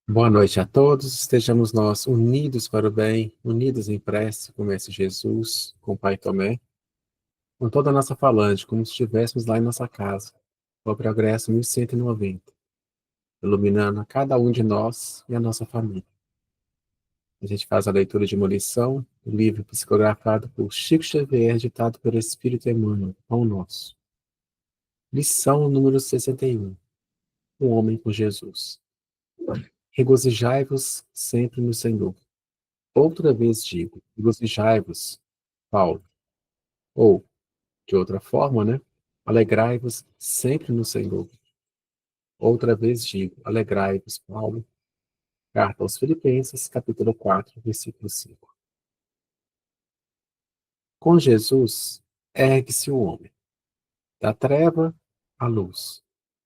Boa noite a todos, estejamos nós unidos para o bem, unidos em prece com o Mestre Jesus, com o Pai Tomé, com toda a nossa falange, como se estivéssemos lá em nossa casa, o Progresso 1190, iluminando a cada um de nós e a nossa família. A gente faz a leitura de uma lição, do livro psicografado por Chico Xavier, ditado pelo Espírito Emmanuel, Pão Nosso. Lição número 61, o homem com Jesus. Regozijai-vos sempre no Senhor. Outra vez digo, regozijai-vos, Paulo. Ou, de outra forma, né? Alegrai-vos sempre no Senhor. Outra vez digo, alegrai-vos, Paulo. Carta aos Filipenses, capítulo 4, versículo 5. Com Jesus, ergue-se o homem, da treva à luz,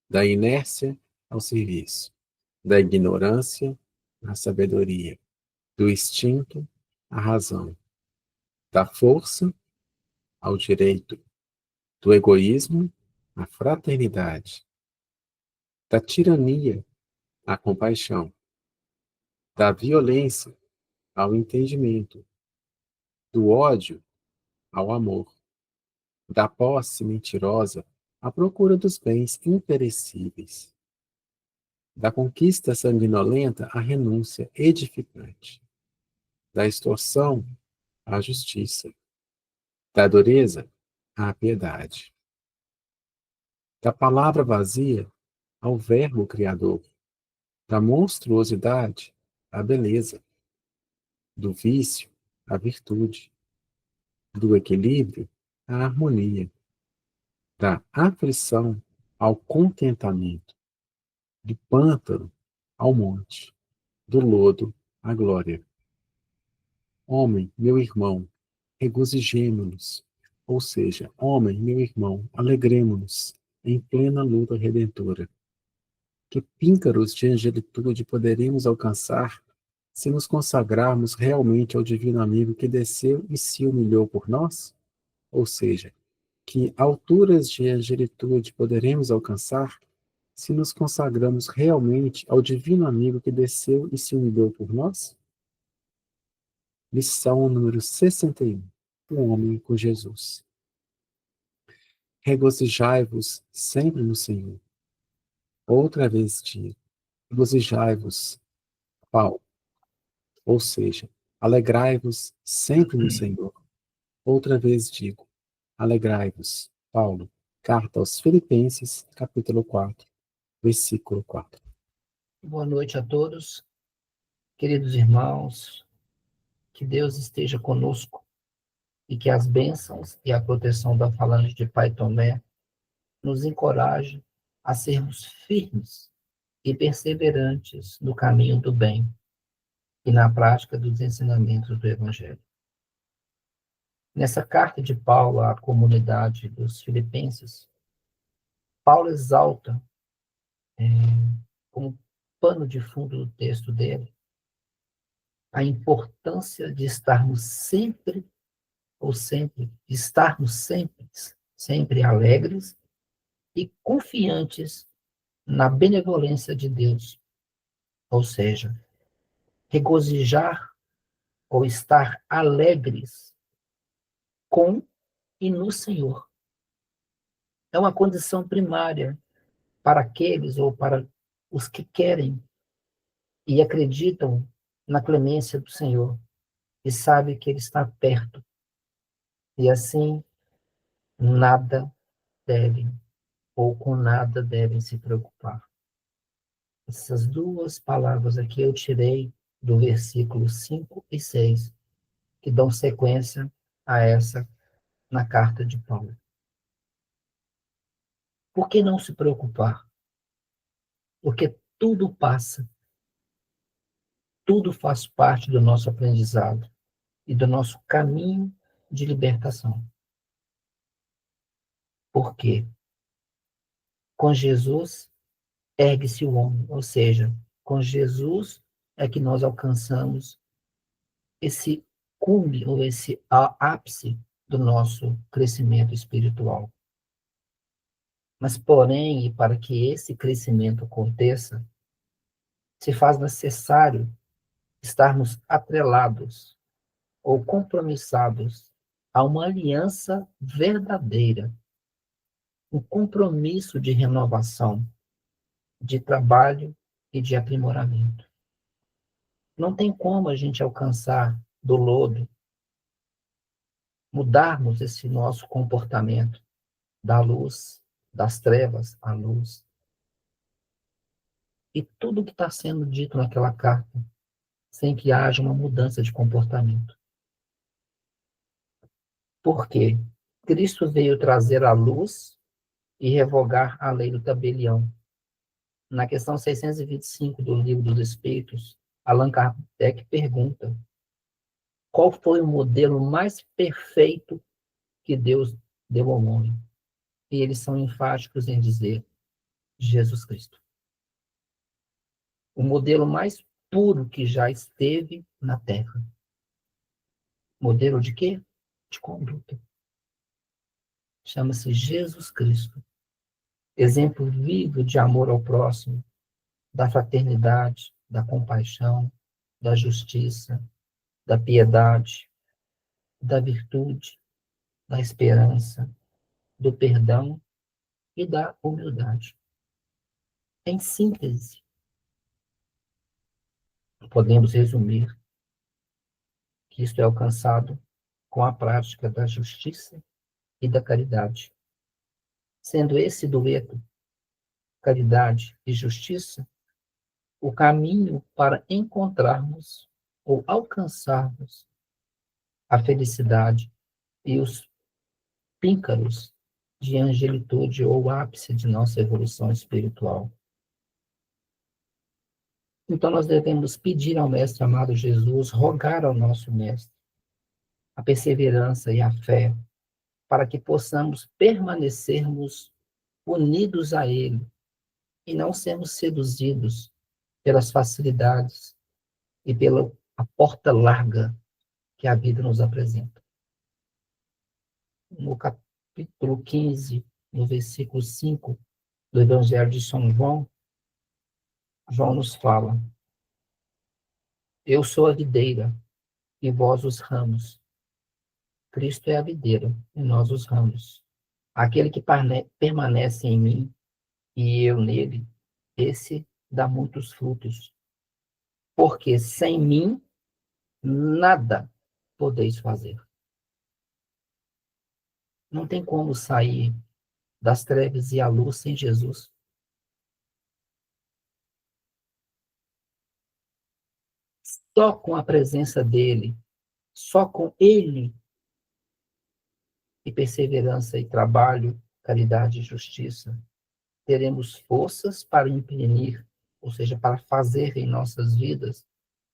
da inércia ao serviço, da ignorância à sabedoria, do instinto à razão, da força ao direito, do egoísmo à fraternidade, da tirania à compaixão, da violência ao entendimento, do ódio ao amor, da posse mentirosa à procura dos bens imperecíveis, da conquista sanguinolenta à renúncia edificante, da extorsão à justiça, da dureza à piedade, da palavra vazia ao verbo criador, da monstruosidade à beleza, do vício à virtude, do equilíbrio à harmonia, da aflição ao contentamento, do pântano ao monte, do lodo à glória. Homem, meu irmão, regozijemo-nos, ou seja, homem, meu irmão, alegremo-nos em plena luta redentora. Que píncaros de angelitude poderemos alcançar se nos consagrarmos realmente ao divino amigo que desceu e se humilhou por nós? Ou seja, que alturas de angelitude poderemos alcançar se nos consagramos realmente ao divino amigo que desceu e se humilhou por nós? Lição número 61. O homem com Jesus. Regozijai-vos sempre no Senhor. Outra vez digo, regozijai-vos, Paulo. Ou seja, alegrai-vos sempre no Senhor. Outra vez digo, alegrai-vos, Paulo. Carta aos Filipenses, capítulo 4, versículo 4. Boa noite a todos, queridos irmãos, que Deus esteja conosco e que as bênçãos e a proteção da falange de Pai Tomé nos encoraje a sermos firmes e perseverantes no caminho do bem e na prática dos ensinamentos do Evangelho. Nessa carta de Paulo à comunidade dos Filipenses, Paulo exalta, como pano de fundo do texto dele, a importância de estarmos sempre sempre alegres e confiantes na benevolência de Deus, ou seja, regozijar ou estar alegres com e no Senhor. É uma condição primária para aqueles ou para os que querem e acreditam na clemência do Senhor e sabem que Ele está perto. E assim, nada devem ou com nada devem se preocupar. Essas duas palavras aqui eu tirei do versículo 5 e 6, que dão sequência a essa na carta de Paulo. Por que não se preocupar? Porque tudo passa, tudo faz parte do nosso aprendizado e do nosso caminho de libertação. Por quê? Com Jesus ergue-se o homem, ou seja, com Jesus é que nós alcançamos esse cume ou esse ápice do nosso crescimento espiritual. Mas, porém, e para que esse crescimento aconteça, se faz necessário estarmos atrelados ou compromissados a uma aliança verdadeira, um compromisso de renovação, de trabalho e de aprimoramento. Não tem como a gente alcançar do lodo, mudarmos esse nosso comportamento da luz, das trevas à luz. E tudo que está sendo dito naquela carta, sem que haja uma mudança de comportamento. Por quê? Cristo veio trazer a luz e revogar a lei do tabelião. Na questão 625 do Livro dos Espíritos, Allan Kardec pergunta: qual foi o modelo mais perfeito que Deus deu ao homem? E eles são enfáticos em dizer: Jesus Cristo. O modelo mais puro que já esteve na Terra. Modelo de quê? De conduta. Chama-se Jesus Cristo. Exemplo vivo de amor ao próximo, da fraternidade, da compaixão, da justiça, da piedade, da virtude, da esperança, do perdão e da humildade. Em síntese, podemos resumir que isto é alcançado com a prática da justiça e da caridade. Sendo esse dueto, caridade e justiça, o caminho para encontrarmos ou alcançarmos a felicidade e os píncaros de angelitude ou ápice de nossa evolução espiritual. Então nós devemos pedir ao Mestre amado Jesus, rogar ao nosso Mestre a perseverança e a fé, para que possamos permanecermos unidos a Ele e não sermos seduzidos pelas facilidades e pela a porta larga que a vida nos apresenta. No capítulo 15, no versículo 5 do Evangelho de São João, João nos fala: eu sou a videira e vós os ramos. Cristo é a videira e nós os ramos. Aquele que permanece em mim e eu nele, esse dá muitos frutos. Porque sem mim, nada podeis fazer. Não tem como sair das trevas e à luz sem Jesus. Só com a presença dele, só com ele, e perseverança e trabalho, caridade e justiça, teremos forças para imprimir, ou seja, para fazer em nossas vidas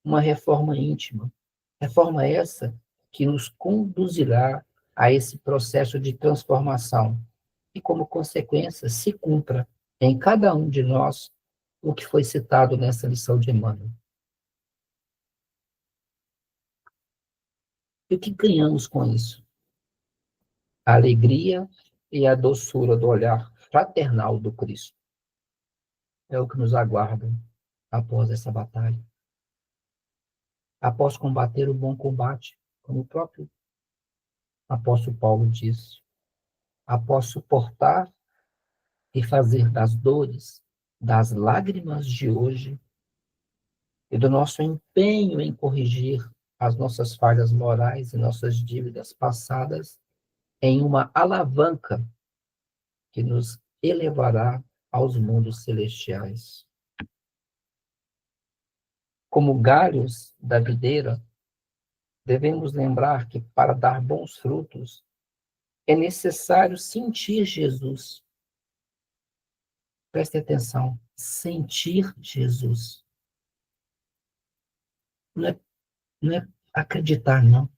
uma reforma íntima. Reforma essa que nos conduzirá a esse processo de transformação e, como consequência, se cumpra em cada um de nós o que foi citado nessa lição de Emmanuel. E o que ganhamos com isso? A alegria e a doçura do olhar fraternal do Cristo. É o que nos aguarda após essa batalha. Após combater o bom combate, como o próprio apóstolo Paulo disse, após suportar e fazer das dores, das lágrimas de hoje e do nosso empenho em corrigir as nossas falhas morais e nossas dívidas passadas em uma alavanca que nos elevará aos mundos celestiais. Como galhos da videira, devemos lembrar que para dar bons frutos é necessário sentir Jesus. Preste atenção, sentir Jesus. Não é acreditar, não.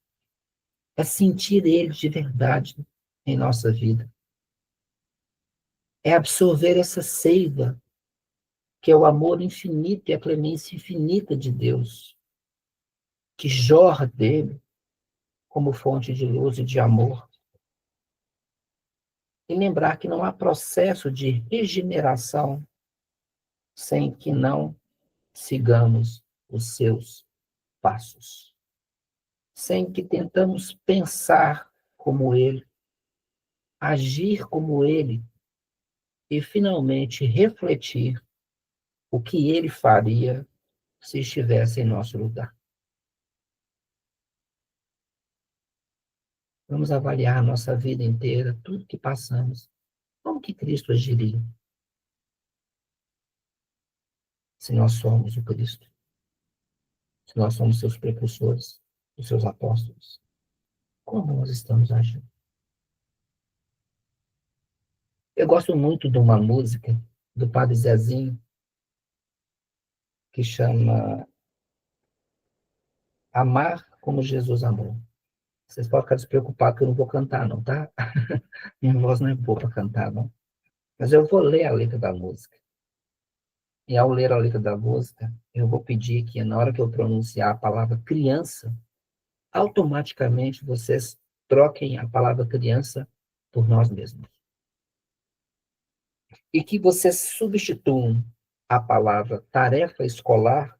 É sentir Ele de verdade em nossa vida. É absorver essa seiva, que é o amor infinito e a clemência infinita de Deus, que jorra dele como fonte de luz e de amor. E lembrar que não há processo de regeneração sem que não sigamos os seus passos, sem que tentamos pensar como ele, agir como ele e, finalmente, refletir o que ele faria se estivesse em nosso lugar. Vamos avaliar a nossa vida inteira, tudo que passamos. Como que Cristo agiria se nós somos o Cristo? Se nós somos seus precursores, os seus apóstolos? Como nós estamos agindo? Eu gosto muito de uma música do Padre Zezinho, que chama Amar como Jesus amou. Vocês podem ficar despreocupados que eu não vou cantar, não, tá? Minha voz não é boa para cantar, não. Mas eu vou ler a letra da música. E ao ler a letra da música, eu vou pedir que na hora que eu pronunciar a palavra criança, automaticamente vocês troquem a palavra criança por nós mesmos. E que vocês substituam a palavra tarefa escolar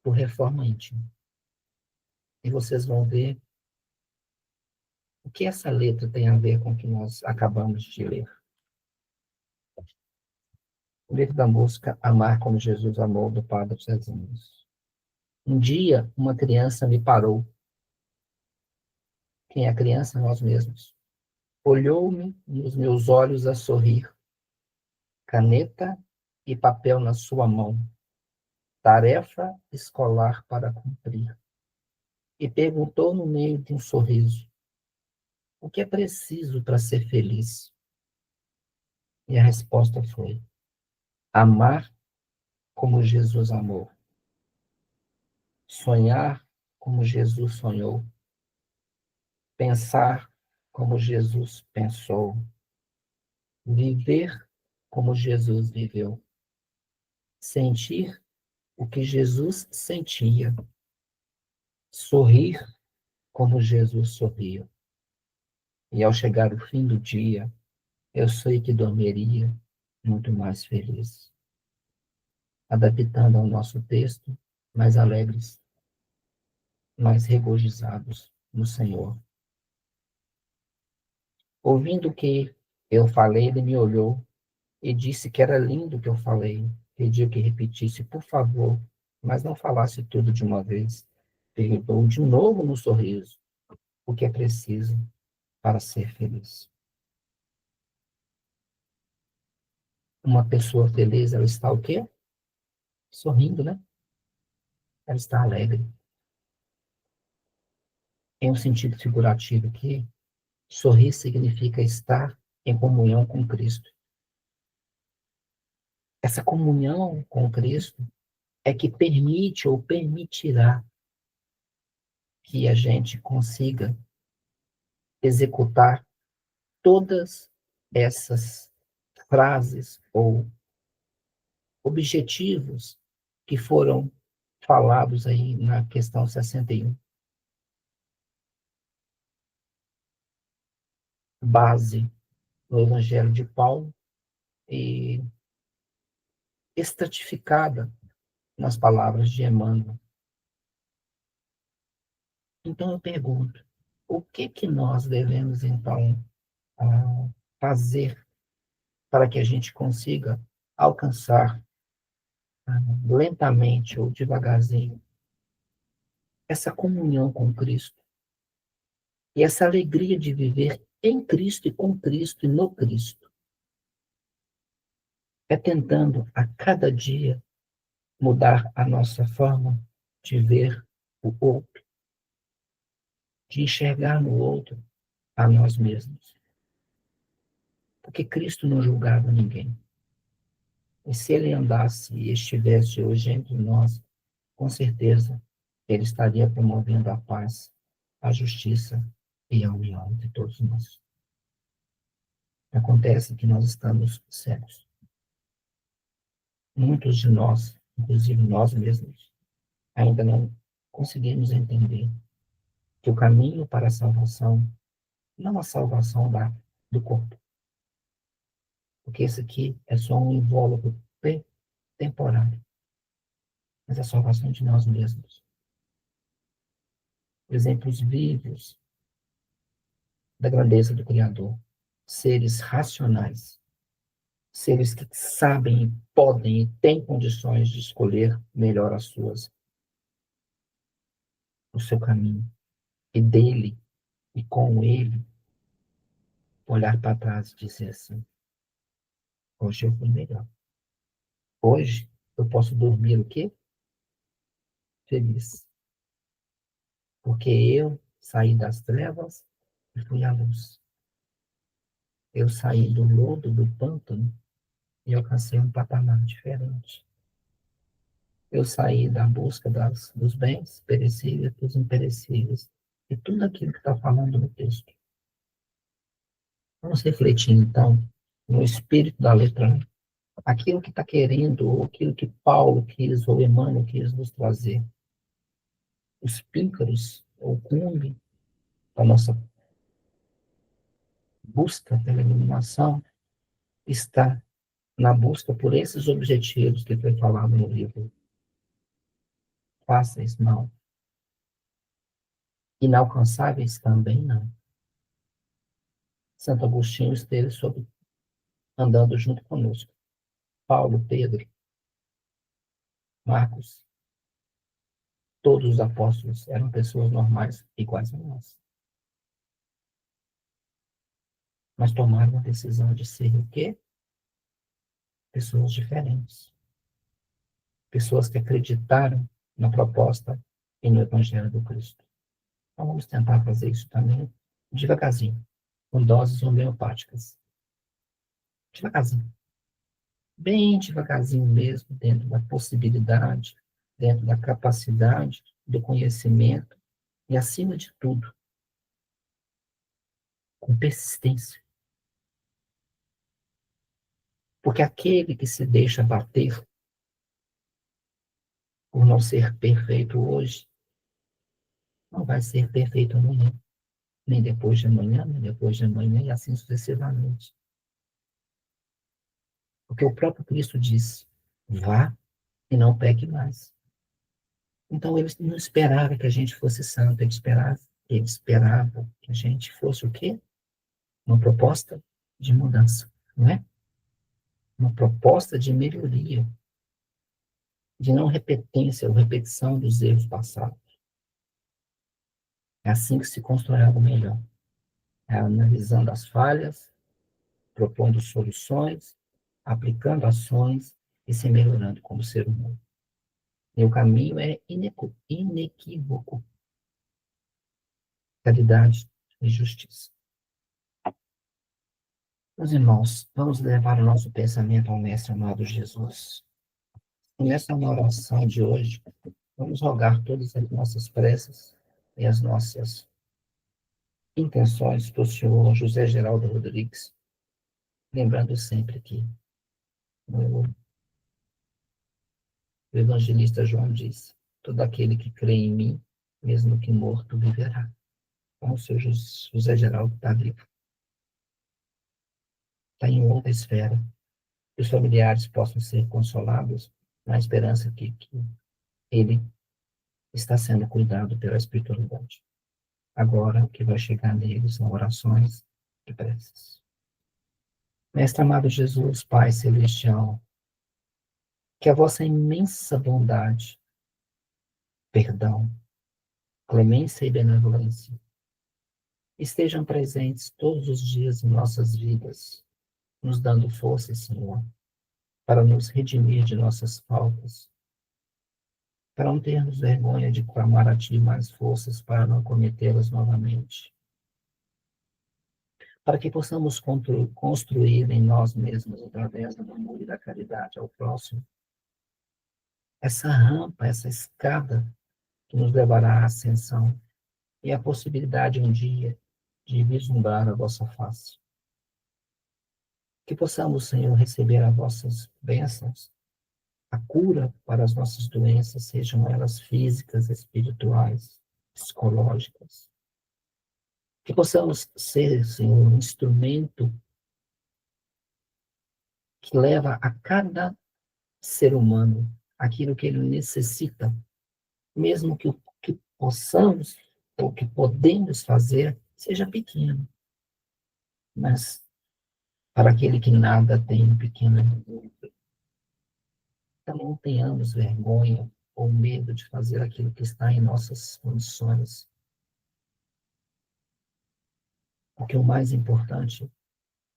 por reforma íntima. E vocês vão ver o que essa letra tem a ver com o que nós acabamos de ler. O livro da música Amar como Jesus amou, do Padre Zezinho. Um dia, uma criança me parou. Quem é a criança? Nós mesmos. Olhou-me nos meus olhos a sorrir. Caneta e papel na sua mão. Tarefa escolar para cumprir. E perguntou no meio de um sorriso: o que é preciso para ser feliz? E a resposta foi: amar como Jesus amou. Sonhar como Jesus sonhou. Pensar como Jesus pensou. Viver como Jesus viveu. Sentir o que Jesus sentia. Sorrir como Jesus sorriu. E ao chegar o fim do dia, eu sei que dormiria muito mais feliz. Adaptando ao nosso texto, mais alegres, mais regozijados no Senhor. Ouvindo o que eu falei, ele me olhou e disse que era lindo o que eu falei. Pediu que repetisse, por favor, mas não falasse tudo de uma vez. Perguntou de novo no sorriso o que é preciso para ser feliz. Uma pessoa feliz, ela está o quê? Sorrindo, né? Ela está alegre. Em um sentido figurativo aqui, sorrir significa estar em comunhão com Cristo. Essa comunhão com Cristo é que permite ou permitirá que a gente consiga executar todas essas frases ou objetivos que foram falados aí na questão 61. Base no Evangelho de Paulo e estratificada nas palavras de Emmanuel. Então eu pergunto, o que nós devemos então fazer para que a gente consiga alcançar lentamente ou devagarzinho essa comunhão com Cristo e essa alegria de viver em Cristo e com Cristo e no Cristo? É tentando a cada dia mudar a nossa forma de ver o outro, de enxergar no outro a nós mesmos. Porque Cristo não julgava ninguém. E se ele andasse e estivesse hoje entre nós, com certeza ele estaria promovendo a paz, a justiça e a união de todos nós. Acontece que nós estamos cegos. Muitos de nós, inclusive nós mesmos, ainda não conseguimos entender que o caminho para a salvação não a salvação do corpo, porque esse aqui é só um invólucro temporário. mas a salvação de nós mesmos. Exemplos vivos da grandeza do Criador. Seres racionais, seres que sabem, podem e têm condições de escolher melhor o seu caminho. E dele, e com ele, olhar para trás e dizer assim, hoje eu fui melhor. Hoje eu posso dormir o quê? Feliz. Porque eu saí das trevas e fui à luz. Eu saí do lodo, do pântano, e alcancei um patamar diferente. Eu saí da busca dos bens perecíveis dos imperecíveis. E tudo aquilo que está falando no texto. Vamos refletir, então, no espírito da letra, né? Aquilo que está querendo, ou aquilo que Paulo quis, ou Emmanuel quis nos trazer. Os píncaros, ou cume da nossa busca pela iluminação, está na busca por esses objetivos que foi falado no livro. Fáceis, não. Inalcançáveis também não. Santo Agostinho esteve andando junto conosco. Paulo, Pedro, Marcos, todos os apóstolos eram pessoas normais, iguais a nós. Mas tomaram a decisão de ser o quê? Pessoas diferentes. Pessoas que acreditaram na proposta e no Evangelho do Cristo. Então vamos tentar fazer isso também devagarzinho, com doses homeopáticas. Devagarzinho. Bem devagarzinho mesmo, dentro da possibilidade, dentro da capacidade, do conhecimento e, acima de tudo, com persistência. Porque aquele que se deixa bater por não ser perfeito hoje, não vai ser perfeito amanhã, nem depois de amanhã, nem depois de amanhã, e assim sucessivamente. Porque o próprio Cristo disse, vá e não peque mais. Então ele não esperava que a gente fosse santo, ele esperava que a gente fosse o quê? Uma proposta de mudança, não é? Uma proposta de melhoria, de não repetência ou repetição dos erros passados. É assim que se constrói algo melhor. É analisando as falhas, propondo soluções, aplicando ações e se melhorando como ser humano. E o caminho é inequívoco. Caridade e justiça. Meus irmãos, vamos levar o nosso pensamento ao Mestre amado Jesus. E nessa oração de hoje, vamos rogar todas as nossas preces e as nossas intenções para o senhor José Geraldo Rodrigues, lembrando sempre que o evangelista João diz, todo aquele que crê em mim, mesmo que morto, viverá. Então o senhor José Geraldo está vivo. Está em outra esfera. Que os familiares possam ser consolados na esperança que ele está sendo cuidado pela espiritualidade. Agora, o que vai chegar neles são orações e preces. Mestre amado Jesus, Pai Celestial, que a vossa imensa bondade, perdão, clemência e benevolência estejam presentes todos os dias em nossas vidas, nos dando força, Senhor, para nos redimir de nossas faltas, para não termos vergonha de clamar a Ti mais forças para não cometê-las novamente, para que possamos construir em nós mesmos, através do amor e da caridade ao próximo, essa rampa, essa escada que nos levará à ascensão e a possibilidade um dia de vislumbrar a vossa face. Que possamos, Senhor, receber as vossas bênçãos, a cura para as nossas doenças, sejam elas físicas, espirituais, psicológicas. Que possamos ser, Senhor, um instrumento que leva a cada ser humano aquilo que ele necessita, mesmo que o que possamos ou que podemos fazer seja pequeno, mas para aquele que nada tem pequeno é muito. Então não tenhamos vergonha ou medo de fazer aquilo que está em nossas condições, porque o mais importante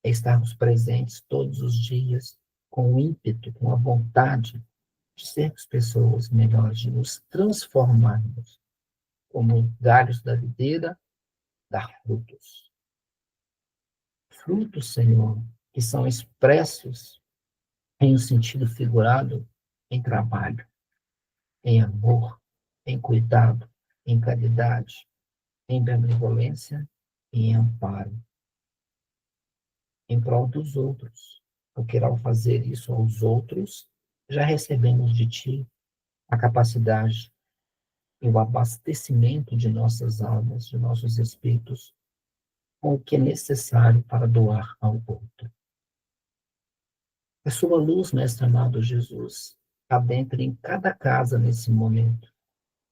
é estarmos presentes todos os dias com o ímpeto, com a vontade de sermos pessoas melhores, de nos transformarmos como galhos da videira, dar frutos. Frutos, Senhor, que são expressos em um sentido figurado em trabalho, em amor, em cuidado, em caridade, em benevolência e em amparo, em prol dos outros. Porque ao fazer isso aos outros, já recebemos de Ti a capacidade e o abastecimento de nossas almas, de nossos espíritos, com o que é necessário para doar ao outro. A sua luz, Mestre amado Jesus, adentre em cada casa nesse momento,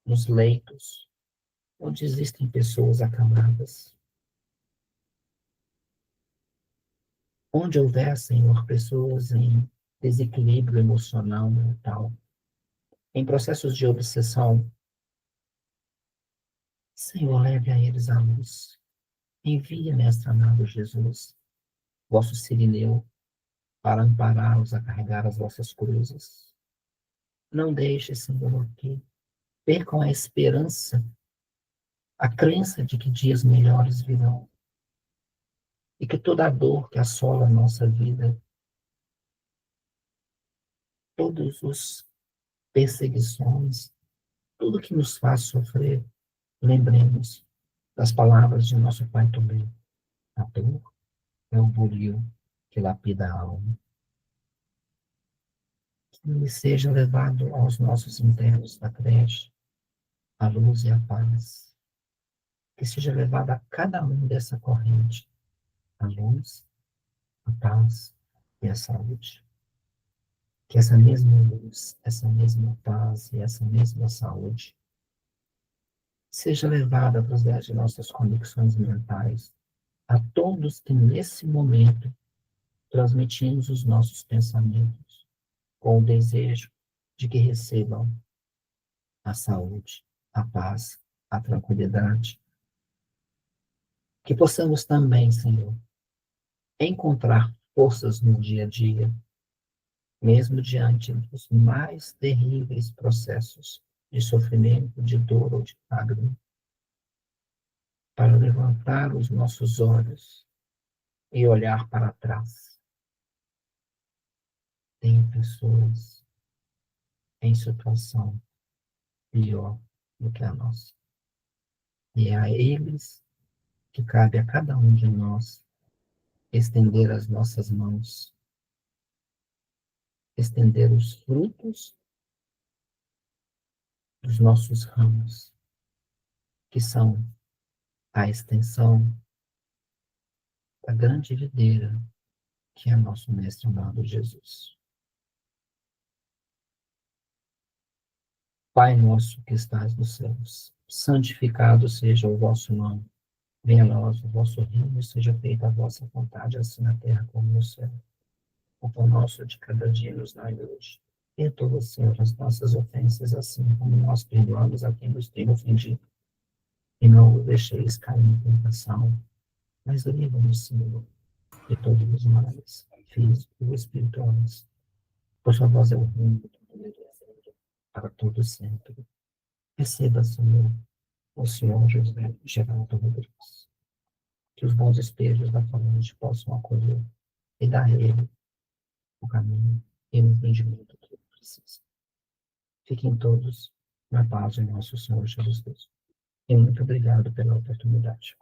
nos leitos, onde existem pessoas acamadas. Onde houver, Senhor, pessoas em desequilíbrio emocional, mental, em processos de obsessão, Senhor, leve a eles a luz. Envie, Mestre amado Jesus, vosso Sirineu, para ampará-los a carregar as vossas cruzes. Não deixe, Senhor, que percam a esperança, a crença de que dias melhores virão. E que toda a dor que assola a nossa vida, todas as perseguições, tudo que nos faz sofrer, lembremos das palavras de nosso Pai também. A dor é o buril que lapida a alma. Que ele seja levado aos nossos internos da creche, a luz e a paz. Que seja levado a cada um dessa corrente, a luz, a paz e a saúde. Que essa mesma luz, essa mesma paz e essa mesma saúde seja levada através de nossas conexões mentais a todos que nesse momento transmitimos os nossos pensamentos com o desejo de que recebam a saúde, a paz, a tranquilidade. Que possamos também, Senhor, encontrar forças no dia a dia, mesmo diante dos mais terríveis processos de sofrimento, de dor ou de lágrima, para levantar os nossos olhos e olhar para trás. Tem pessoas em situação pior do que a nossa. E é a eles que cabe a cada um de nós estender as nossas mãos, estender os frutos dos nossos ramos, que são a extensão da grande videira, que é nosso Mestre amado Jesus. Pai nosso que estás nos céus, santificado seja o vosso nome. Venha a nós o vosso reino, seja feita a vossa vontade, assim na terra como no céu. O pão nosso de cada dia nos dai hoje. Perdoa, Senhor, as nossas ofensas, assim como nós perdoamos a quem nos tem ofendido. E não o deixeis cair em tentação, mas livra-nos, Senhor, de todos os males, físicos e espirituais. Por sua voz é o reino, o poder e a glória, para todos sempre. Receba, Senhor, o Senhor José Geraldo Rodrigues. Que os bons espíritos da família possam acolher e dar a ele o caminho e o entendimento que ele precisa. Fiquem todos na paz de nosso Senhor Jesus Cristo. E muito obrigado pela oportunidade.